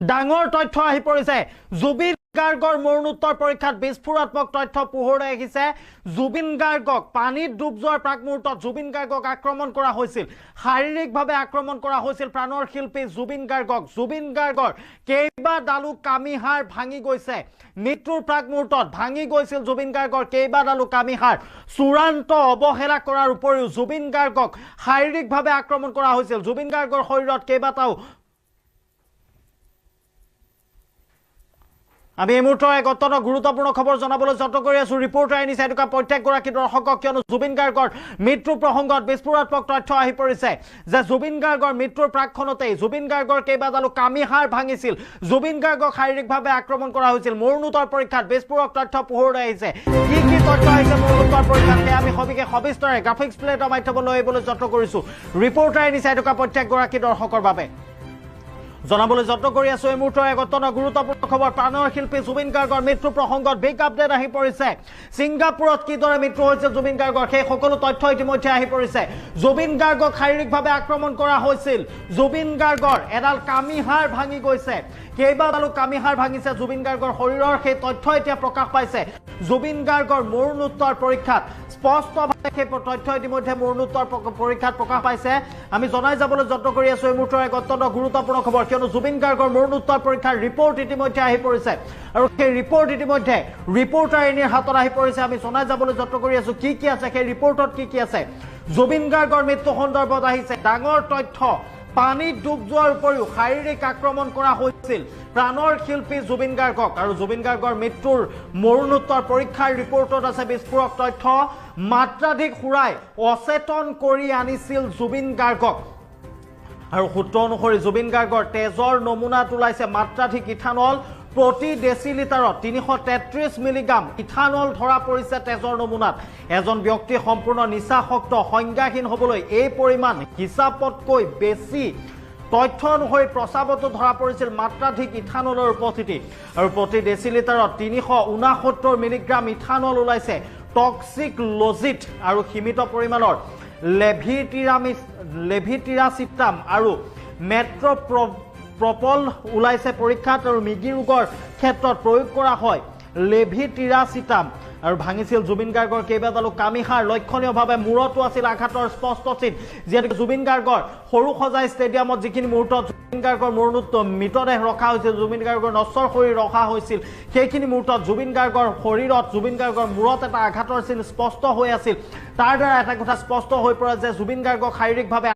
ডাঙৰ তথ্য আহি পৰিছে জুবিন গাৰ্গৰ মৰণোত্তৰ পৰীক্ষাত বিস্ফোৰাত্মক তথ্য পোহৰলৈ আহিছে জুবিন গাৰ্গক পানীত ডুব যোৱাৰ প্ৰাক মুহূৰ্তত জুবিন গাৰ্গক আক্ৰমণ কৰা হৈছিল শাৰীৰিকভাৱে আক্ৰমণ কৰা হৈছিল প্ৰাণৰ শিল্পী জুবিন গাৰ্গৰ কেইবাডালো কামিহাৰ ভাঙি গৈছে মৃত্যুৰ প্ৰাক মুহূৰ্তত ভাঙি গৈছিল জুবিন গাৰ্গৰ কেইবাডালো কামিহাৰ চূড়ান্ত অৱহেলা কৰাৰ উপৰিও জুবিন গাৰ্গক শাৰীৰিকভাৱে আক্ৰমণ কৰা হৈছিল জুবিন গাৰ্গৰ শৰীৰত কেইবাটাও আমি এই মুহূৰ্তৰ এক অত্যন্ত গুৰুত্বপূৰ্ণ খবৰ জানাবলৈ যত্ন কৰি আছো ৰিপৰ্টাৰ আনিছে এটুকা প্ৰত্যেকগৰাকী দৰ্শকক কিয়নো জুবিন গাৰ্গৰ মৃত্যুৰ প্ৰসংগত বিস্ফোৰাত্মক তথ্য আহি পৰিছে যে জুবিন গাৰ্গৰ মৃত্যুৰ প্ৰাকক্ষণতেই জুবিন গাৰ্গৰ কেইবাডালো কামিহাৰ ভাঙিছিল জুবিন গাৰ্গক শাৰীৰিকভাৱে আক্ৰমণ কৰা হৈছিল মৰণোত্তৰ পৰীক্ষাত বিস্ফোৰক তথ্য পোহৰলৈ আহিছে কি তথ্য আহিছে মৰণোত্তৰ পৰীক্ষাত আমি সবিস্তাৰে গ্ৰাফিক্স প্লেটৰ মাধ্যমত লৈ আহিবলৈ যত্ন কৰিছো ৰিপৰ্টাৰ আনিছে এটুকা প্ৰত্যেকগৰাকী দৰ্শকৰ বাবে জানাবলৈ যত্ন কৰি আছো এই মুহূৰ্তৰ এক অত্যন্ত গুৰুত্বপূৰ্ণ খবৰ প্ৰাণৰ শিল্পী জুবিন গাৰ্গৰ মৃত্যু প্ৰসংগত বিগ আপডেট আহি পৰিছে ছিংগাপুৰত কিদৰে মৃত্যু হৈছে জুবিন গাৰ্গৰ সেই সকলো তথ্য ইতিমধ্যে আহি পৰিছে জুবিন গাৰ্গক শাৰীৰিকভাৱে আক্ৰমণ কৰা হৈছিল জুবিন গাৰ্গৰ এডাল কামিহাৰ ভাঙি গৈছে কেইবাডালো কামিহাৰ ভাঙিছে জুবিন গাৰ্গৰ শৰীৰৰ সেই তথ্য এতিয়া প্ৰকাশ পাইছে জুবিন গাৰ্গৰ মৰণোত্তৰ পৰীক্ষাত স্পষ্টভাৱে সেই তথ্য ইতিমধ্যে মৰণোত্তৰ পৰীক্ষাত প্ৰকাশ পাইছে আমি জনাই যাবলৈ যত্ন কৰি আছো এই মুহূৰ্তৰ এক অত্যন্ত গুৰুত্বপূৰ্ণ খবৰ কিয়নো জুবিন গাৰ্গৰ মৰণোত্তৰ পৰীক্ষাৰ ৰিপৰ্ট ইতিমধ্যে আহি পৰিছে আৰু সেই ৰিপৰ্ট ইতিমধ্যে ৰিপৰ্টাৰ এনিৰ হাতত আহি পৰিছে আমি জনাই যাবলৈ যত্ন কৰি আছো কি আছে সেই ৰিপৰ্টত কি আছে জুবিন গাৰ্গৰ মৃত্যু সন্দৰ্ভত আহিছে ডাঙৰ তথ্য পানীত ডুব যোৱাৰ উপৰিও শাৰীৰিক আক্ৰমণ কৰা হৈছিল প্ৰাণৰ শিল্পী জুবিন গাৰ্গক আৰু জুবিন গাৰ্গৰ মৃত্যুৰ মৰণোত্তৰ পৰীক্ষাৰ ৰিপৰ্টত আছে বিস্ফোৰক তথ্য মাত্ৰাধিক সুৰাই অচেতন কৰি আনিছিল জুবিন গাৰ্গক আৰু সূত্ৰ অনুসৰি জুবিন গাৰ্গৰ তেজৰ নমুনাত ওলাইছে মাত্ৰাধিক ইথানল প্ৰতি ডেচিলিটাৰত 333 মিলিগ্ৰাম ইথানল ধৰা পৰিছে তেজৰ নমুনাত এজন ব্যক্তি সম্পূৰ্ণ নিচাসক্ত সংজ্ঞাহীন হ'বলৈ এই পৰিমাণ হিচাপতকৈ বেছি তথ্য অনুসৰি প্ৰস্ৰাৱতো ধৰা পৰিছিল মাত্ৰাধিক ইথানলৰ উপস্থিতি আৰু প্ৰতি ডেচিলিটাৰত 369 মিলিগ্ৰাম ইথানল ওলাইছে টক্সিক লজিট আৰু সীমিত পৰিমাণৰ লেভিটিৰাচিটাম আৰু মেট্ৰ'প্ৰপল ওলাইছে পৰীক্ষাত আৰু মিগি ৰোগৰ ক্ষেত্ৰত প্ৰয়োগ কৰা হয় লেভিটিৰাচিটাম আৰু ভাঙিছিল জুবিন গাৰ্গৰ কেইবাডালো কামিহাৰ লক্ষণীয়ভাৱে মূৰতো আছিল আঘাতৰ স্পষ্ট চিন যিহেতু জুবিন গাৰ্গৰ সৰু সজাই ষ্টেডিয়ামত যিখিনি মুহূৰ্তত জুবিন গাৰ্গৰ মৃতদেহ ৰখা হৈছিল জুবিন গাৰ্গৰ নশ্বৰ শৰীৰ ৰখা হৈছিল সেইখিনি মুহূৰ্তত জুবিন গাৰ্গৰ শৰীৰত জুবিন গাৰ্গৰ মূৰত এটা আঘাতৰ চিন স্পষ্ট হৈ আছিল তাৰ দ্বাৰা এটা কথা স্পষ্ট হৈ পৰে যে জুবিন গাৰ্গক শাৰীৰিকভাৱে